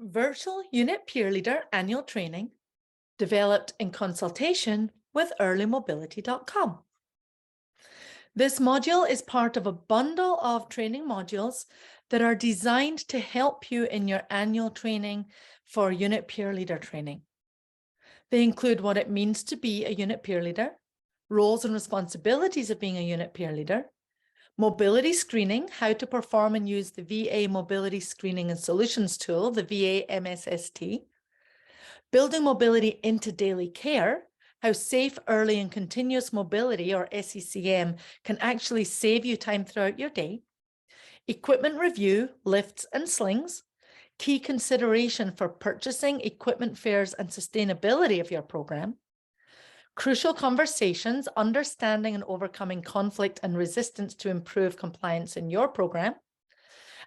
Virtual Unit Peer Leader Annual Training, developed in consultation with earlymobility.com. This module is part of a bundle of training modules that are designed to help you in your annual training for Unit Peer Leader training. They include what it means to be a Unit Peer Leader, roles and responsibilities of being a Unit Peer Leader, mobility screening, how to perform and use the VA Mobility Screening and Solutions tool, the VA MSST, building mobility into daily care, how safe, early and continuous mobility, or SECM, can actually save you time throughout your day, equipment review, lifts and slings, key consideration for purchasing, equipment fares and sustainability of your program, crucial conversations, understanding and overcoming conflict and resistance to improve compliance in your program,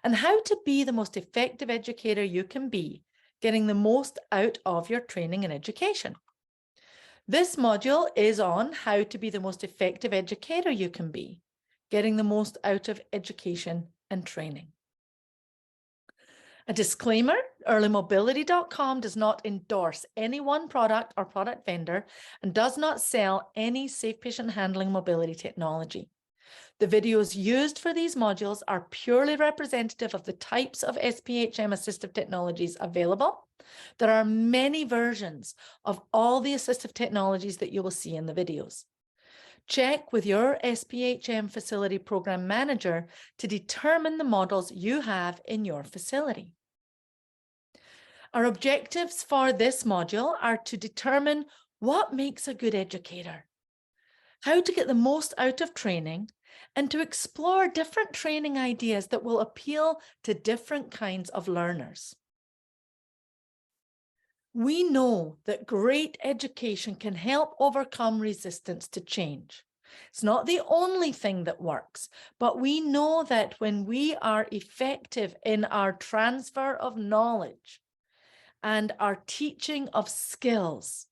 and how to be the most effective educator you can be, getting the most out of your training and education. This module is on how to be the most effective educator you can be, getting the most out of education and training. A disclaimer, earlymobility.com does not endorse any one product or product vendor and does not sell any safe patient handling mobility technology. The videos used for these modules are purely representative of the types of SPHM assistive technologies available. There are many versions of all the assistive technologies that you will see in the videos. Check with your SPHM facility program manager to determine the models you have in your facility. Our objectives for this module are to determine what makes a good educator, how to get the most out of training, and to explore different training ideas that will appeal to different kinds of learners. We know that great education can help overcome resistance to change. It's not the only thing that works, but we know that when we are effective in our transfer of knowledge and our teaching of skills,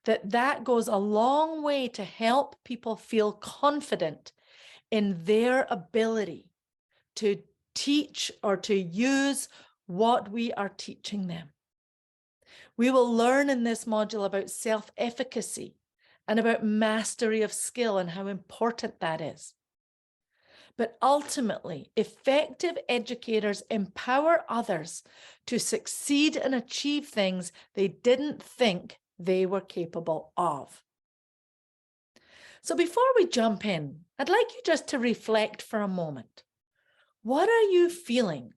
that goes a long way to help people feel confident in their ability to teach or to use what we are teaching them. We will learn in this module about self-efficacy and about mastery of skill and how important that is. But ultimately, effective educators empower others to succeed and achieve things they didn't think they were capable of. So before we jump in, I'd like you just to reflect for a moment. What are you feeling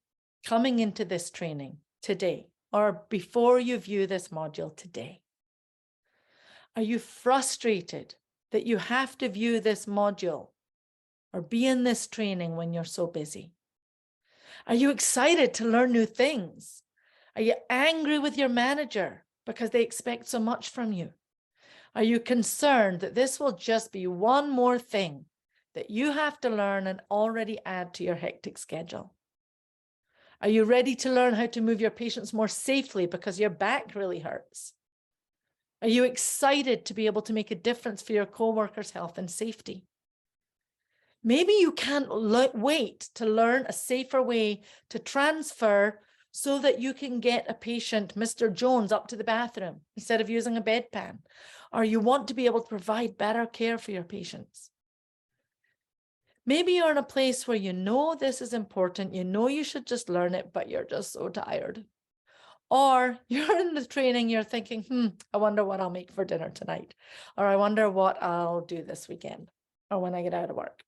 coming into this training today or before you view this module today? Are you frustrated that you have to view this module or be in this training when you're so busy? Are you excited to learn new things? Are you angry with your manager because they expect so much from you? Are you concerned that this will just be one more thing that you have to learn and already add to your hectic schedule? Are you ready to learn how to move your patients more safely because your back really hurts? Are you excited to be able to make a difference for your coworkers' health and safety? Maybe you can't wait to learn a safer way to transfer so that you can get a patient, Mr. Jones, up to the bathroom instead of using a bedpan. Or you want to be able to provide better care for your patients. Maybe you're in a place where you know this is important, you know you should just learn it, but you're just so tired. Or you're in the training, you're thinking, I wonder what I'll make for dinner tonight. Or I wonder what I'll do this weekend or when I get out of work.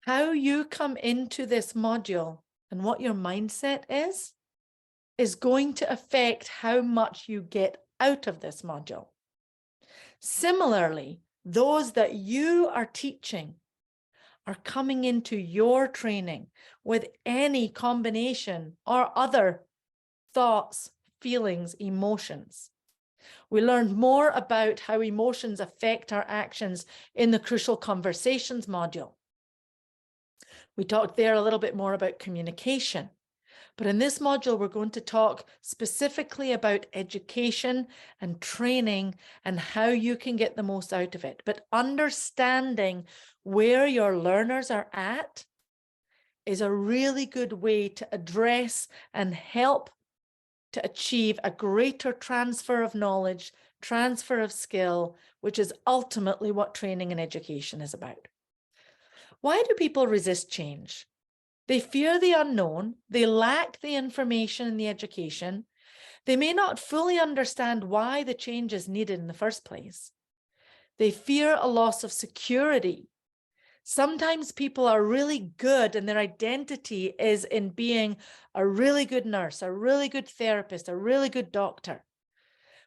How you come into this module and what your mindset is going to affect how much you get out of this module. Similarly, those that you are teaching are coming into your training with any combination or other thoughts, feelings, emotions. We learned more about how emotions affect our actions in the Crucial Conversations module. We talked there a little bit more about communication. But in this module, we're going to talk specifically about education and training and how you can get the most out of it. But understanding where your learners are at is a really good way to address and help to achieve a greater transfer of knowledge, transfer of skill, which is ultimately what training and education is about. Why do people resist change? They fear the unknown, they lack the information and the education, they may not fully understand why the change is needed in the first place. They fear a loss of security. Sometimes people are really good and their identity is in being a really good nurse, a really good therapist, a really good doctor.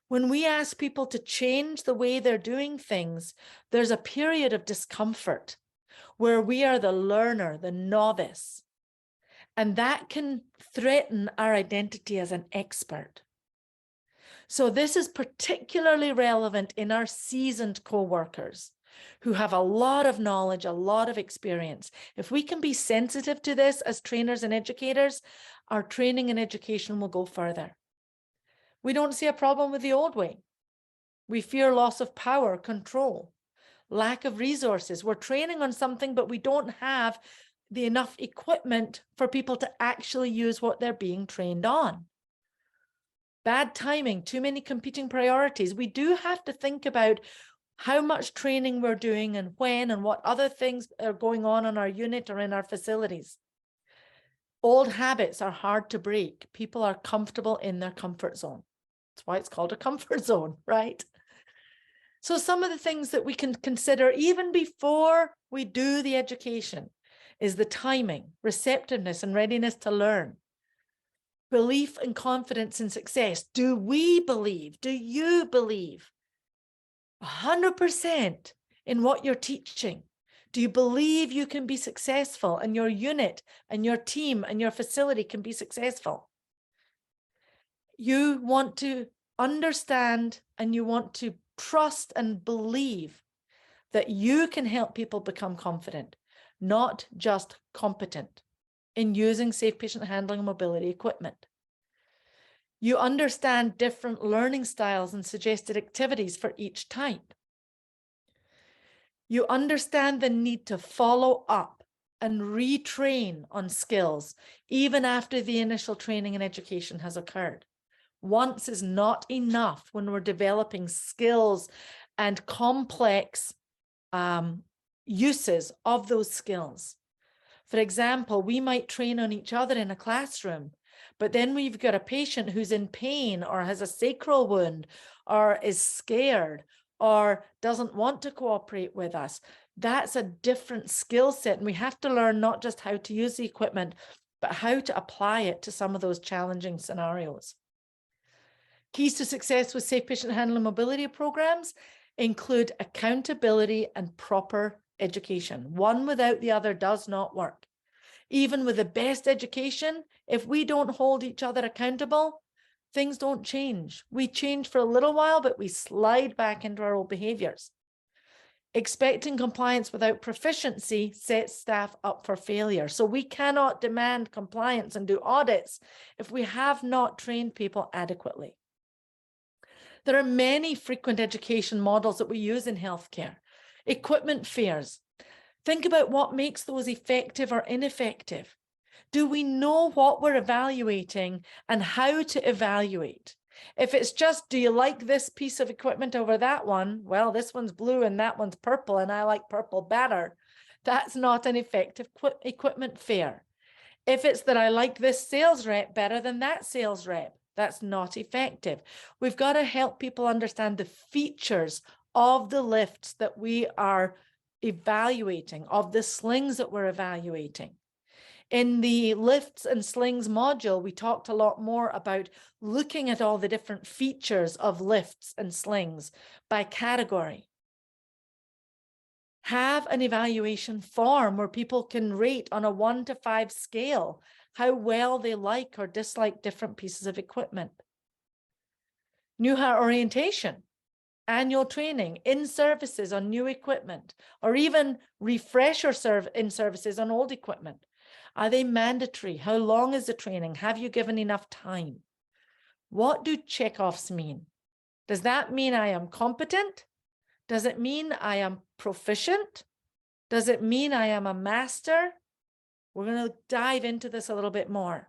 When we ask people to change the way they're doing things, there's a period of discomfort where we are the learner, the novice, and that can threaten our identity as an expert. So this is particularly relevant in our seasoned co-workers who have a lot of knowledge, a lot of experience. If we can be sensitive to this as trainers and educators, our training and education will go further. We don't see a problem with the old way. We fear loss of power, control, lack of resources. We're training on something, but we don't have enough equipment for people to actually use what they're being trained on. Bad timing, too many competing priorities. We do have to think about how much training we're doing and when and what other things are going on in our unit or in our facilities. Old habits are hard to break. People are comfortable in their comfort zone. That's why it's called a comfort zone, right? So some of the things that we can consider even before we do the education is the timing, receptiveness, and readiness to learn. Belief and confidence in success. Do we believe? Do you believe 100% in what you're teaching? Do you believe you can be successful and your unit and your team and your facility can be successful? You want to understand and you want to trust and believe that you can help people become confident, not just competent in using safe patient handling and mobility equipment. You understand different learning styles and suggested activities for each type. You understand the need to follow up and retrain on skills, even after the initial training and education has occurred. Once is not enough when we're developing skills and complex uses of those skills. For example, we might train on each other in a classroom, but then we've got a patient who's in pain or has a sacral wound or is scared or doesn't want to cooperate with us. That's a different skill set. And we have to learn not just how to use the equipment, but how to apply it to some of those challenging scenarios. Keys to success with safe patient handling mobility programs include accountability and proper education. One without the other does not work. Even with the best education, if we don't hold each other accountable, things don't change. We change for a little while, but we slide back into our old behaviors. Expecting compliance without proficiency sets staff up for failure. So we cannot demand compliance and do audits if we have not trained people adequately. There are many frequent education models that we use in healthcare. Equipment fairs. Think about what makes those effective or ineffective. Do we know what we're evaluating and how to evaluate? If it's just, do you like this piece of equipment over that one? Well, this one's blue and that one's purple and I like purple better. That's not an effective equipment fair. If it's that I like this sales rep better than that sales rep, that's not effective. We've got to help people understand the features of the lifts that we are evaluating, of the slings that we're evaluating. In the lifts and slings module, we talked a lot more about looking at all the different features of lifts and slings by category. Have an evaluation form where people can rate on a 1 to 5 scale how well they like or dislike different pieces of equipment. New hire orientation, annual training, in-services on new equipment, or even refresher in-services on old equipment. Are they mandatory? How long is the training? Have you given enough time? What do checkoffs mean? Does that mean I am competent? Does it mean I am proficient? Does it mean I am a master? We're going to dive into this a little bit more.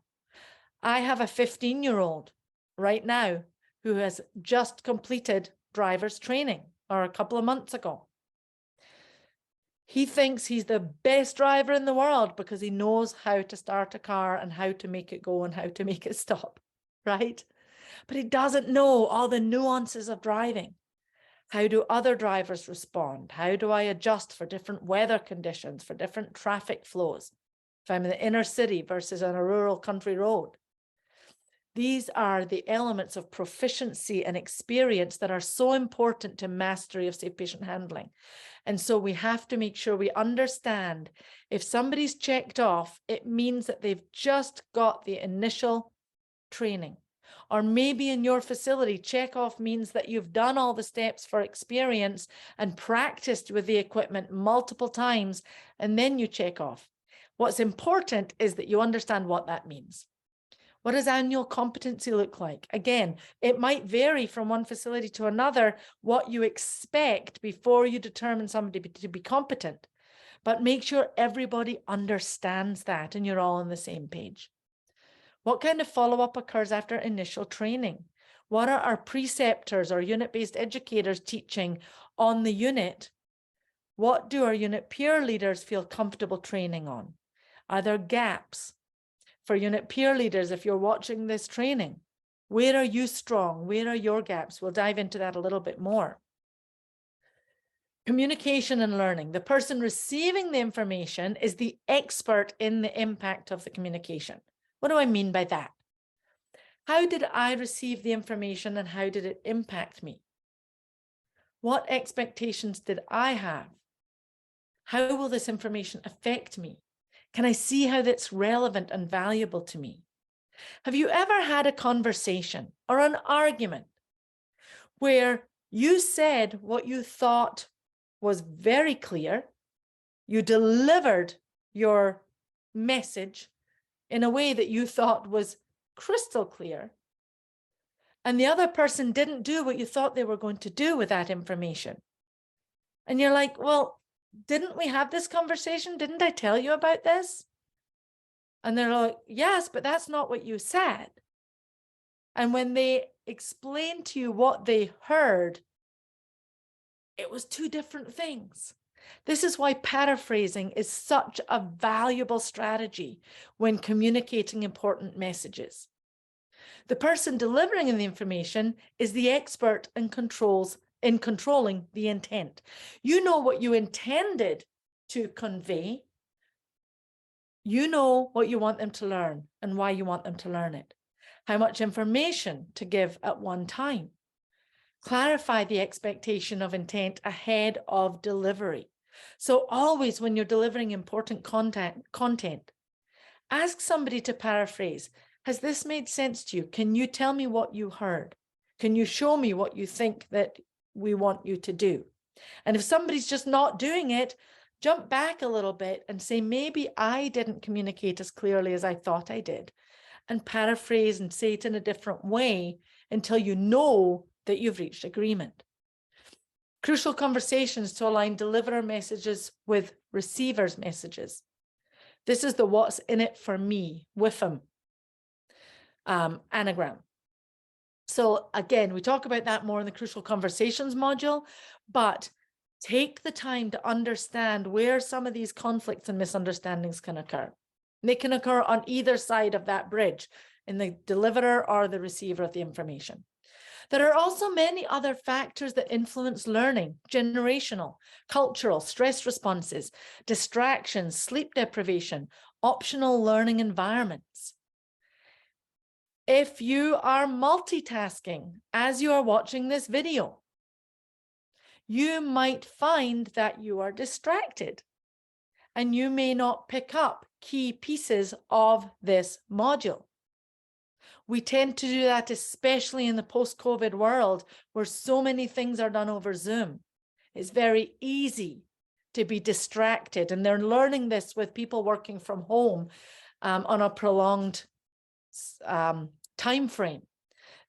I have a 15-year-old right now who has just completed driver's training, or a couple of months ago. He thinks he's the best driver in the world because he knows how to start a car and how to make it go and how to make it stop, right? But he doesn't know all the nuances of driving. How do other drivers respond? How do I adjust for different weather conditions, for different traffic flows? If I'm in the inner city versus on a rural country road. These are the elements of proficiency and experience that are so important to mastery of safe patient handling. And so we have to make sure we understand if somebody's checked off, it means that they've just got the initial training. Or maybe in your facility, check off means that you've done all the steps for experience and practiced with the equipment multiple times, and then you check off. What's important is that you understand what that means. What does annual competency look like? Again, it might vary from one facility to another, what you expect before you determine somebody to be competent. But make sure everybody understands that and you're all on the same page. What kind of follow-up occurs after initial training? What are our preceptors or unit-based educators teaching on the unit? What do our unit peer leaders feel comfortable training on? Are there gaps? For unit peer leaders, if you're watching this training, where are you strong? Where are your gaps? We'll dive into that a little bit more. Communication and learning. The person receiving the information is the expert in the impact of the communication. What do I mean by that? How did I receive the information and how did it impact me? What expectations did I have? How will this information affect me? Can I see how that's relevant and valuable to me? Have you ever had a conversation or an argument where you said what you thought was very clear, you delivered your message in a way that you thought was crystal clear, and the other person didn't do what you thought they were going to do with that information? And you're like, well, didn't we have this conversation? Didn't I tell you about this? And they're like, yes, but that's not what you said. And when they explained to you what they heard, it was two different things. This is why paraphrasing is such a valuable strategy when communicating important messages. The person delivering the information is the expert and controlling the intent. You know what you intended to convey. You know what you want them to learn and why you want them to learn it. How much information to give at one time. Clarify the expectation of intent ahead of delivery. So always when you're delivering important content, ask somebody to paraphrase. Has this made sense to you? Can you tell me what you heard? Can you show me what you think that we want you to do? And if somebody's just not doing it, jump back a little bit and say, maybe I didn't communicate as clearly as I thought I did, and paraphrase and say it in a different way until you know that you've reached agreement. Crucial conversations to align deliverer messages with receivers' messages. This is the what's in it for me, WIFM anagram. So again, we talk about that more in the crucial conversations module, but take the time to understand where some of these conflicts and misunderstandings can occur. They can occur on either side of that bridge, in the deliverer or the receiver of the information. There are also many other factors that influence learning: generational, cultural, stress responses, distractions, sleep deprivation, optional learning environments. If you are multitasking as you are watching this video, you might find that you are distracted and you may not pick up key pieces of this module. We tend to do that, especially in the post-COVID world, where so many things are done over Zoom. It's very easy to be distracted, and they're learning this with people working from home on a prolonged time frame,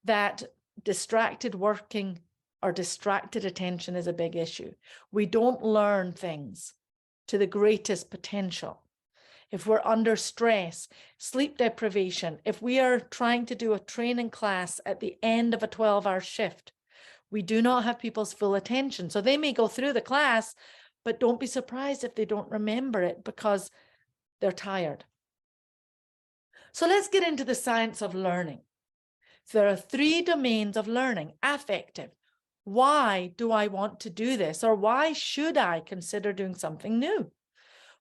that distracted working or distracted attention is a big issue. We don't learn things to the greatest potential if we're under stress, sleep deprivation, if we are trying to do a training class at the end of a 12-hour shift, we do not have people's full attention. So they may go through the class, but don't be surprised if they don't remember it because they're tired. So let's get into the science of learning. There are 3 domains of learning: affective. Why do I want to do this? Or why should I consider doing something new?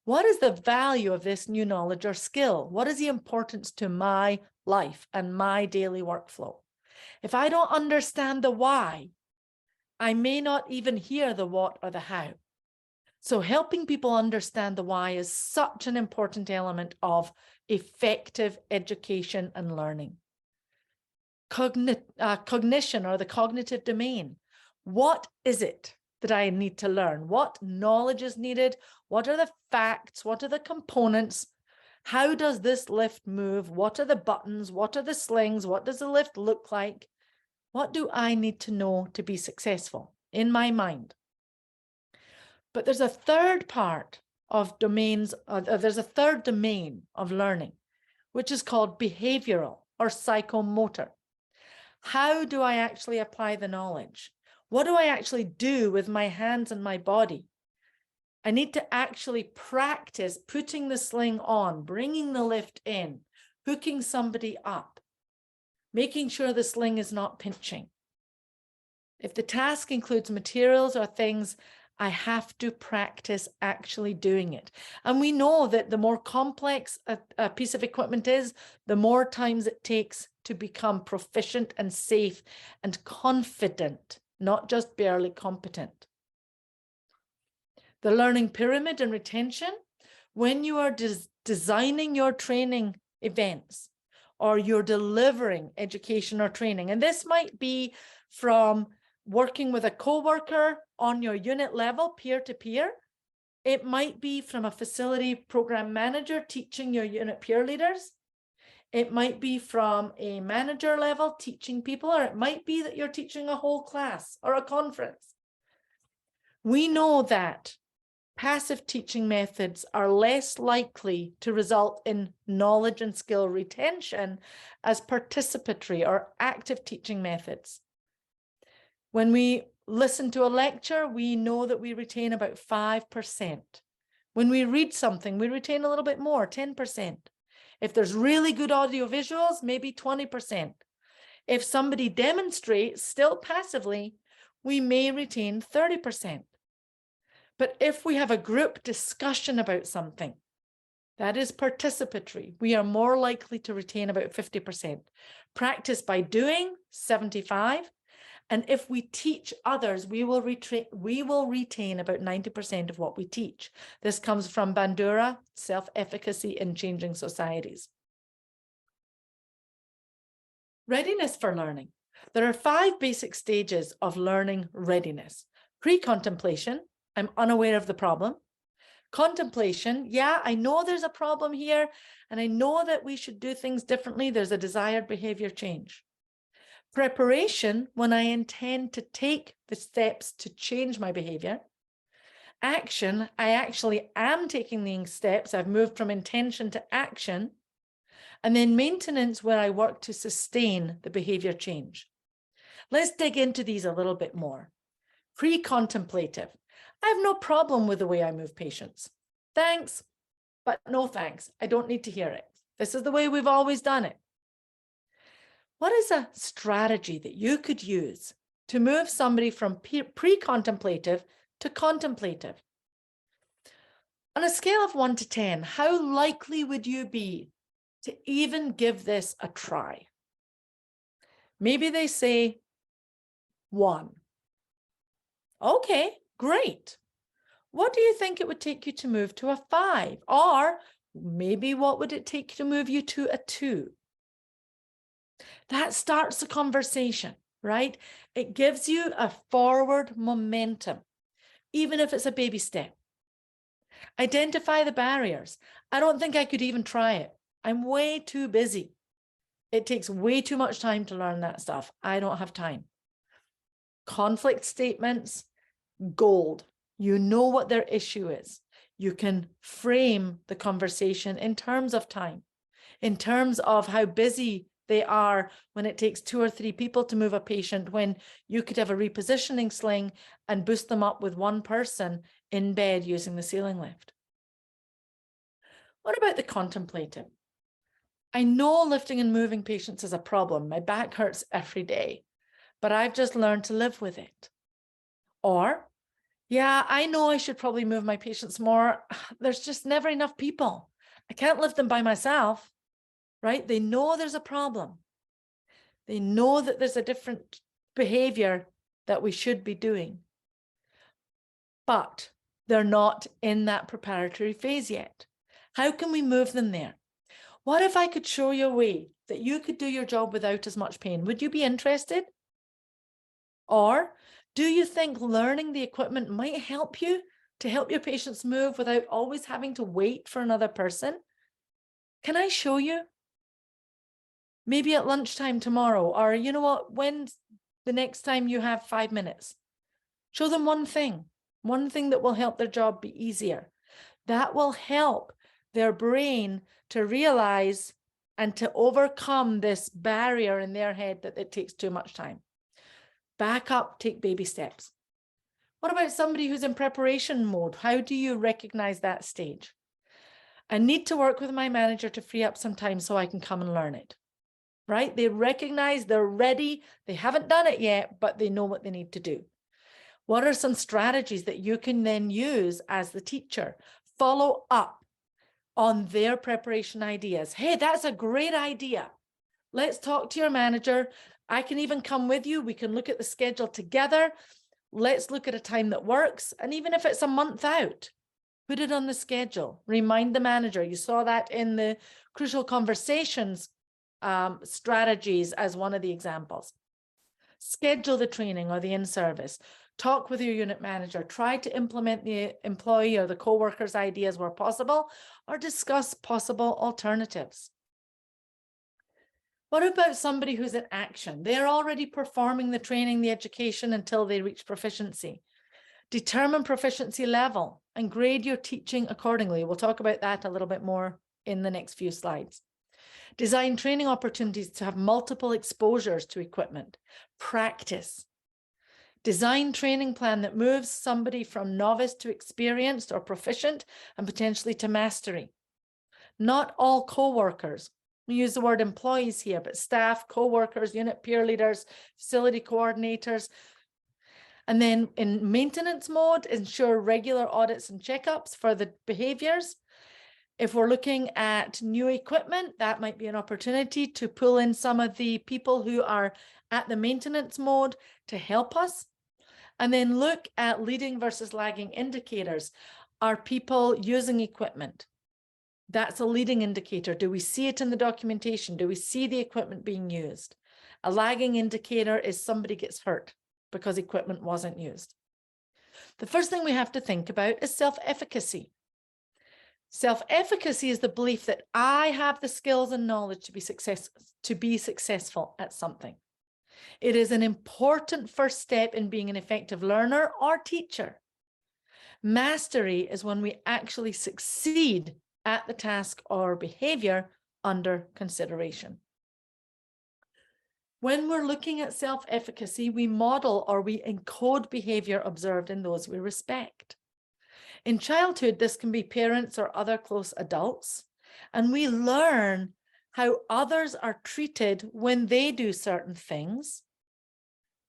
What is the value of this new knowledge or skill? What is the importance to my life and my daily workflow? If I don't understand the why, I may not even hear the what or the how. So helping people understand the why is such an important element of effective education and learning. Cognition, or the cognitive domain. What is it that I need to learn? What knowledge is needed? What are the facts? What are the components? How does this lift move? What are the buttons? What are the slings? What does the lift look like? What do I need to know to be successful in my mind? But there's a third part of domains, there's a third domain of learning, which is called behavioral or psychomotor. How do I actually apply the knowledge? What do I actually do with my hands and my body? I need to actually practice putting the sling on, bringing the lift in, hooking somebody up, making sure the sling is not pinching. If the task includes materials or things, I have to practice actually doing it. And we know that the more complex a piece of equipment is, the more times it takes to become proficient and safe and confident, not just barely competent. The learning pyramid and retention, when you are designing your training events or you're delivering education or training, and this might be from working with a coworker on your unit level, peer-to-peer. It might be from a facility program manager teaching your unit peer leaders. It might be from a manager level teaching people, or it might be that you're teaching a whole class or a conference. We know that passive teaching methods are less likely to result in knowledge and skill retention as participatory or active teaching methods. When we listen to a lecture, we know that we retain about 5%. When we read something, we retain a little bit more, 10%. If there's really good audio visuals, maybe 20%. If somebody demonstrates still passively, we may retain 30%. But if we have a group discussion about something that is participatory, we are more likely to retain about 50%. Practice by doing, 75%. And if we teach others, we will retain about 90% of what we teach. This comes from Bandura, Self-efficacy in Changing Societies. Readiness for learning. There are 5 basic stages of learning readiness. Pre-contemplation, I'm unaware of the problem. Contemplation, yeah, I know there's a problem here, and I know that we should do things differently. There's a desired behavior change. Preparation, when I intend to take the steps to change my behavior. Action, I actually am taking the steps. I've moved from intention to action. And then maintenance, where I work to sustain the behavior change. Let's dig into these a little bit more. Pre-contemplative. I have no problem with the way I move patients. Thanks, but no thanks. I don't need to hear it. This is the way we've always done it. What is a strategy that you could use to move somebody from pre-contemplative to contemplative? On a scale of 1 to 10, how likely would you be to even give this a try? Maybe they say 1. Okay, great. What do you think it would take you to move to a 5? Or maybe what would it take to move you to a 2? That starts the conversation, right? It gives you a forward momentum, even if it's a baby step. Identify the barriers. I don't think I could even try it. I'm way too busy. It takes way too much time to learn that stuff. I don't have time. Conflict statements, gold. You know what their issue is. You can frame the conversation in terms of time, in terms of how busy they are when it takes 2 or 3 people to move a patient, when you could have a repositioning sling and boost them up with one person in bed using the ceiling lift. What about the contemplative? I know lifting and moving patients is a problem. My back hurts every day, but I've just learned to live with it. Or, yeah, I know I should probably move my patients more. There's just never enough people. I can't lift them by myself, right? They know there's a problem. They know that there's a different behavior that we should be doing, but they're not in that preparatory phase yet. How can we move them there? What if I could show you a way that you could do your job without as much pain? Would you be interested? Or do you think learning the equipment might help you to help your patients move without always having to wait for another person? Can I show you? Maybe at lunchtime tomorrow, or you know what, when's the next time you have 5 minutes? Show them one thing that will help their job be easier. That will help their brain to realize and to overcome this barrier in their head that it takes too much time. Back up, take baby steps. What about somebody who's in preparation mode? How do you recognize that stage? I need to work with my manager to free up some time so I can come and learn it, right? They recognize they're ready. They haven't done it yet, but they know what they need to do. What are some strategies that you can then use as the teacher? Follow up on their preparation ideas. Hey, that's a great idea. Let's talk to your manager. I can even come with you. We can look at the schedule together. Let's look at a time that works. And even if it's a month out, put it on the schedule. Remind the manager. You saw that in the crucial conversations strategies as one of the examples. Schedule the training or the in-service. Talk with your unit manager. Try to implement the employee or the co-worker's ideas where possible, or discuss possible alternatives. What about somebody who's in action? They're already performing the training, the education until they reach proficiency. Determine proficiency level and grade your teaching accordingly. We'll talk about that a little bit more in the next few slides. Design training opportunities to have multiple exposures to equipment. Practice. Design training plan that moves somebody from novice to experienced or proficient and potentially to mastery. Not all co-workers, we use the word employees here, but staff, co-workers, unit peer leaders, facility coordinators. And then in maintenance mode, ensure regular audits and checkups for the behaviors. If we're looking at new equipment, that might be an opportunity to pull in some of the people who are at the maintenance mode to help us. And then look at leading versus lagging indicators. Are people using equipment? That's a leading indicator. Do we see it in the documentation? Do we see the equipment being used? A lagging indicator is somebody gets hurt because equipment wasn't used. The first thing we have to think about is self-efficacy. Self-efficacy is the belief that I have the skills and knowledge to be successful at something. It is an important first step in being an effective learner or teacher. Mastery is when we actually succeed at the task or behavior under consideration. When we're looking at self-efficacy, we model or we encode behavior observed in those we respect. In childhood, this can be parents or other close adults, and we learn how others are treated when they do certain things,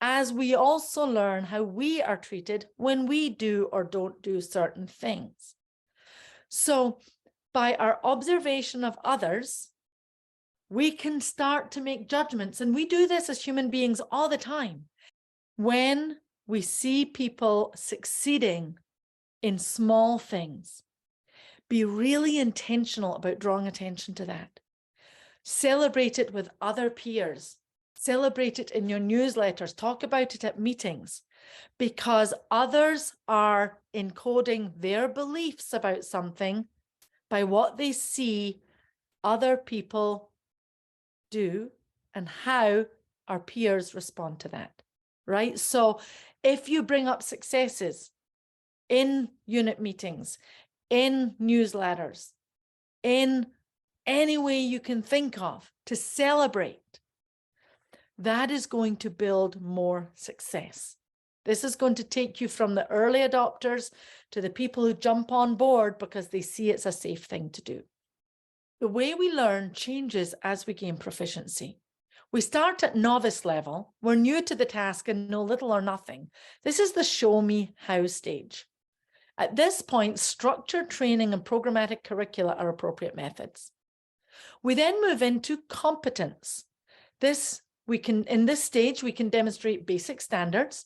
as we also learn how we are treated when we do or don't do certain things. So by our observation of others, we can start to make judgments, and we do this as human beings all the time. When we see people succeeding in small things, be really intentional about drawing attention to that. Celebrate it with other peers. Celebrate it in your newsletters. Talk about it at meetings, because others are encoding their beliefs about something by what they see other people do and how our peers respond to that, right? So if you bring up successes in unit meetings, in newsletters, in any way you can think of to celebrate. That is going to build more success. This is going to take you from the early adopters to the people who jump on board because they see it's a safe thing to do. The way we learn changes as we gain proficiency. We start at novice level. We're new to the task and know little or nothing. This is the show me how stage. At this point, structured training and programmatic curricula are appropriate methods. We then move into competence. In this stage, we can demonstrate basic standards.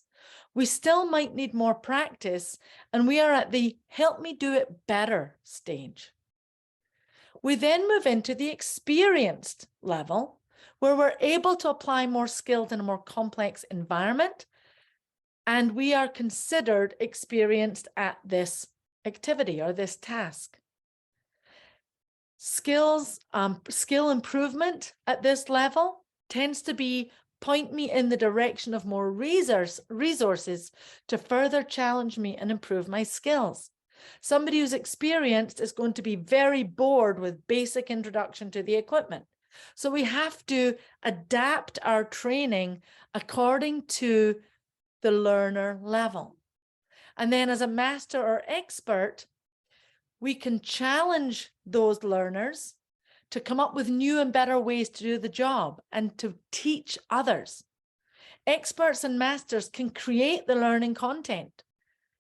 We still might need more practice, and we are at the help me do it better stage. We then move into the experienced level, where we're able to apply more skills in a more complex environment, and we are considered experienced at this activity or this task. Skill improvement at this level tends to be point me in the direction of more resources to further challenge me and improve my skills. Somebody who's experienced is going to be very bored with basic introduction to the equipment. So we have to adapt our training according to the learner level. And then as a master or expert, we can challenge those learners to come up with new and better ways to do the job and to teach others. Experts and masters can create the learning content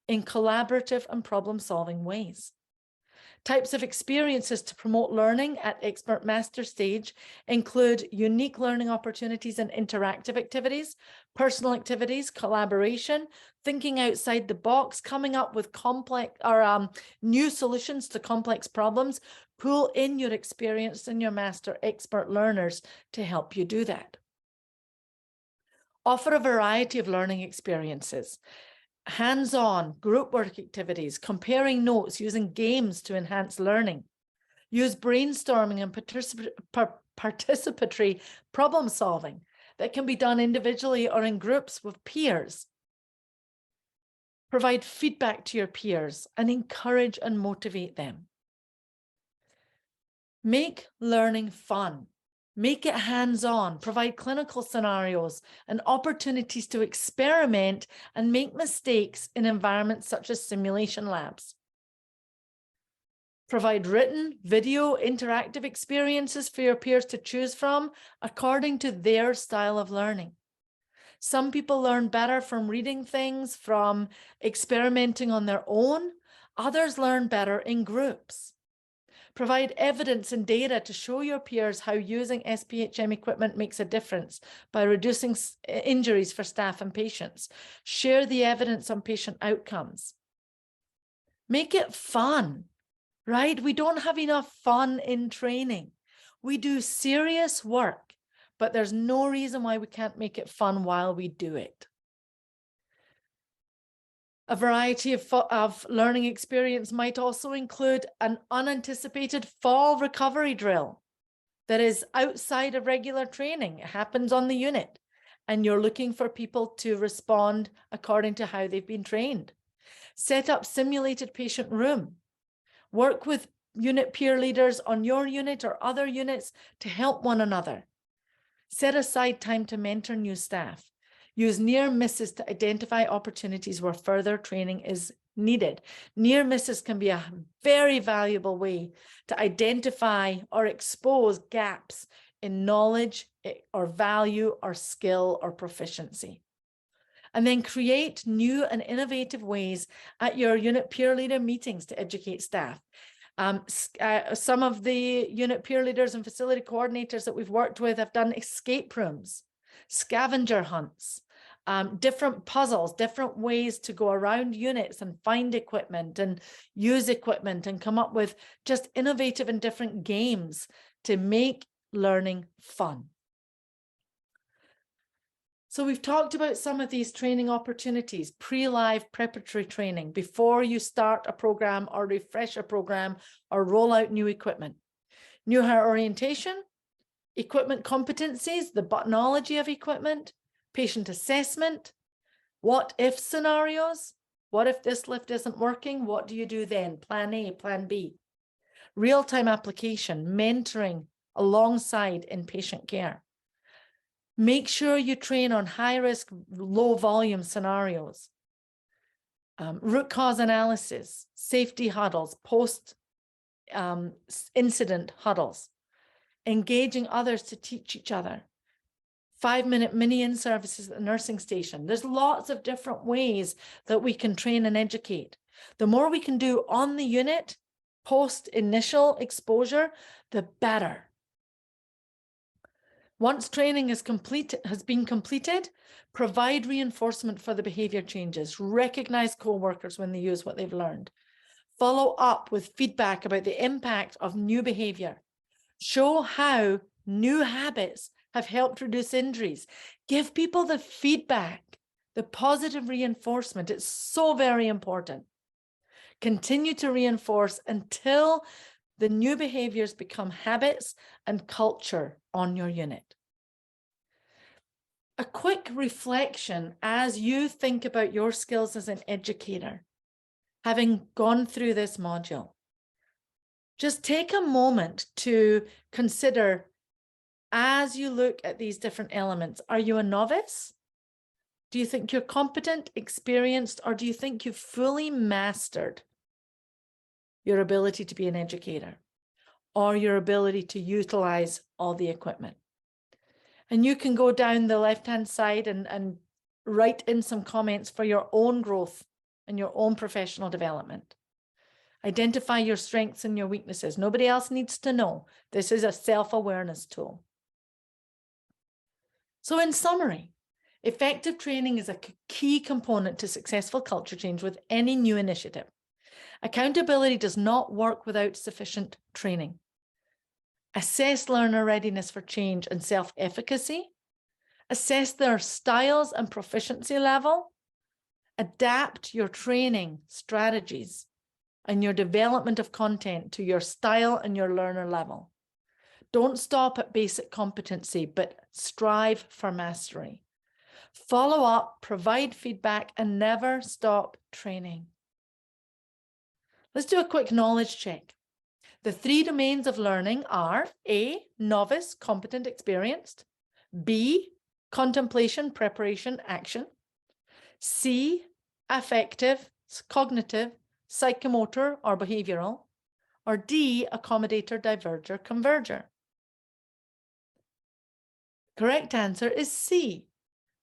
in collaborative and problem-solving ways. Types of experiences to promote learning at expert master stage include unique learning opportunities and interactive activities, personal activities, collaboration, thinking outside the box, coming up with complex or new solutions to complex problems. Pull in your experienced and your master expert learners to help you do that. Offer a variety of learning experiences. Hands-on group work activities, comparing notes, using games to enhance learning. Use brainstorming and participatory problem solving that can be done individually or in groups with peers. Provide feedback to your peers and encourage and motivate them. Make learning fun. Make it hands-on, provide clinical scenarios and opportunities to experiment and make mistakes in environments such as simulation labs. Provide written, video, interactive experiences for your peers to choose from according to their style of learning. Some people learn better from reading things, from experimenting on their own. Others learn better in groups. Provide evidence and data to show your peers how using SPHM equipment makes a difference by reducing injuries for staff and patients. Share the evidence on patient outcomes. Make it fun, right? We don't have enough fun in training. We do serious work, but there's no reason why we can't make it fun while we do it. A variety of learning experience might also include an unanticipated fall recovery drill that is outside of regular training. It happens on the unit, and you're looking for people to respond according to how they've been trained. Set up simulated patient room. Work with unit peer leaders on your unit or other units to help one another. Set aside time to mentor new staff. Use near misses to identify opportunities where further training is needed. Near misses can be a very valuable way to identify or expose gaps in knowledge or value or skill or proficiency. And then create new and innovative ways at your unit peer leader meetings to educate staff. Some of the unit peer leaders and facility coordinators that we've worked with have done escape rooms, scavenger hunts, different puzzles, different ways to go around units and find equipment and use equipment and come up with just innovative and different games to make learning fun. So we've talked about some of these training opportunities, pre-live preparatory training before you start a program or refresh a program or roll out new equipment. New hire orientation, equipment competencies, the buttonology of equipment, patient assessment, what if scenarios, What if this lift isn't working? What do you do then? Plan A, plan B. Real-time application, mentoring alongside inpatient care. Make sure you train on high-risk, low-volume scenarios. Root cause analysis, safety huddles, post-incident huddles. Engaging others to teach each other. 5-minute mini in-services at the nursing station. There's lots of different ways that we can train and educate. The more we can do on the unit, post-initial exposure, the better. Once training has been completed, provide reinforcement for the behavior changes. Recognize co-workers when they use what they've learned. Follow up with feedback about the impact of new behavior. Show how new habits have helped reduce injuries. Give people the feedback, the positive reinforcement. It's so very important. Continue to reinforce until the new behaviors become habits and culture on your unit. A quick reflection as you think about your skills as an educator, having gone through this module. Just take a moment to consider, as you look at these different elements, are you a novice? Do you think you're competent, experienced, or do you think you've fully mastered your ability to be an educator or your ability to utilize all the equipment? And you can go down the left-hand side and write in some comments for your own growth and your own professional development. Identify your strengths and your weaknesses. Nobody else needs to know. This is a self-awareness tool. So in summary, effective training is a key component to successful culture change with any new initiative. Accountability does not work without sufficient training. Assess learner readiness for change and self-efficacy. Assess their styles and proficiency level. Adapt your training strategies and your development of content to your style and your learner level. Don't stop at basic competency, but strive for mastery. Follow up, provide feedback, and never stop training. Let's do a quick knowledge check. The 3 domains of learning are A, novice, competent, experienced. B, contemplation, preparation, action. C, affective, cognitive, psychomotor, or behavioral. Or D, accommodator, diverger, converger. Correct answer is C.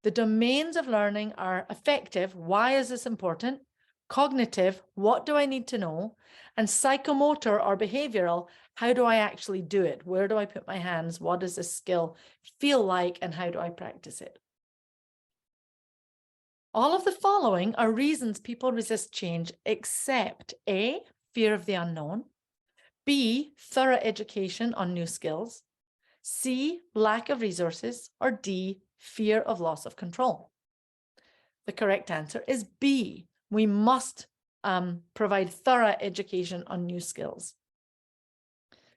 The domains of learning are affective, why is this important? Cognitive, what do I need to know? And psychomotor or behavioral, how do I actually do it? Where do I put my hands? What does this skill feel like? And how do I practice it? All of the following are reasons people resist change, except A, fear of the unknown, B, thorough education on new skills, C, lack of resources, or D, fear of loss of control. The correct answer is B. We must provide thorough education on new skills.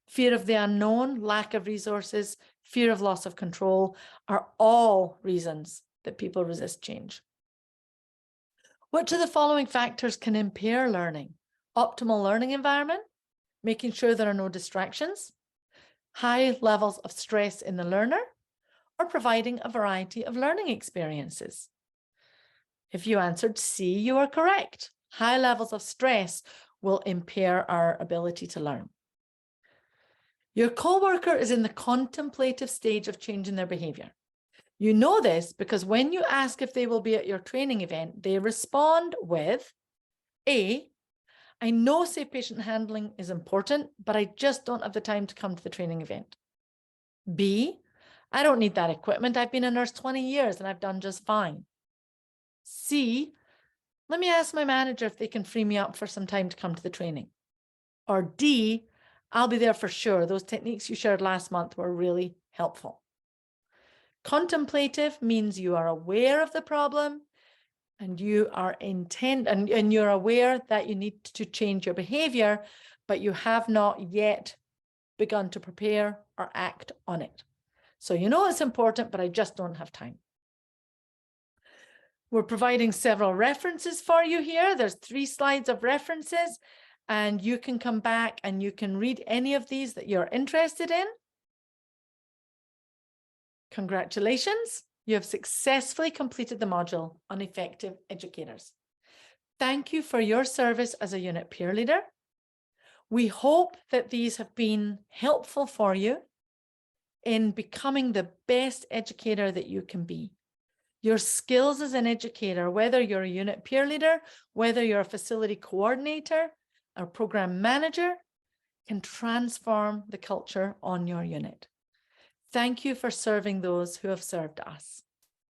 Fear of the unknown, lack of resources, fear of loss of control are all reasons that people resist change. Which of the following factors can impair learning? Optimal learning environment, making sure there are no distractions, high levels of stress in the learner, or providing a variety of learning experiences? If you answered C, you are correct. High levels of stress will impair our ability to learn. Your coworker is in the contemplative stage of changing their behavior. You know this because when you ask if they will be at your training event, they respond with A, I know safe patient handling is important, but I just don't have the time to come to the training event. B, I don't need that equipment. I've been a nurse 20 years and I've done just fine. C, let me ask my manager if they can free me up for some time to come to the training. Or D, I'll be there for sure. Those techniques you shared last month were really helpful. Contemplative means you are aware of the problem and you are and you're aware that you need to change your behavior, but you have not yet begun to prepare or act on it. So you know it's important, but I just don't have time. We're providing several references for you here. There's 3 slides of references, and you can come back and you can read any of these that you're interested in. Congratulations, you have successfully completed the module on effective educators. Thank you for your service as a unit peer leader. We hope that these have been helpful for you in becoming the best educator that you can be. Your skills as an educator, whether you're a unit peer leader, whether you're a facility coordinator or program manager, can transform the culture on your unit. Thank you for serving those who have served us.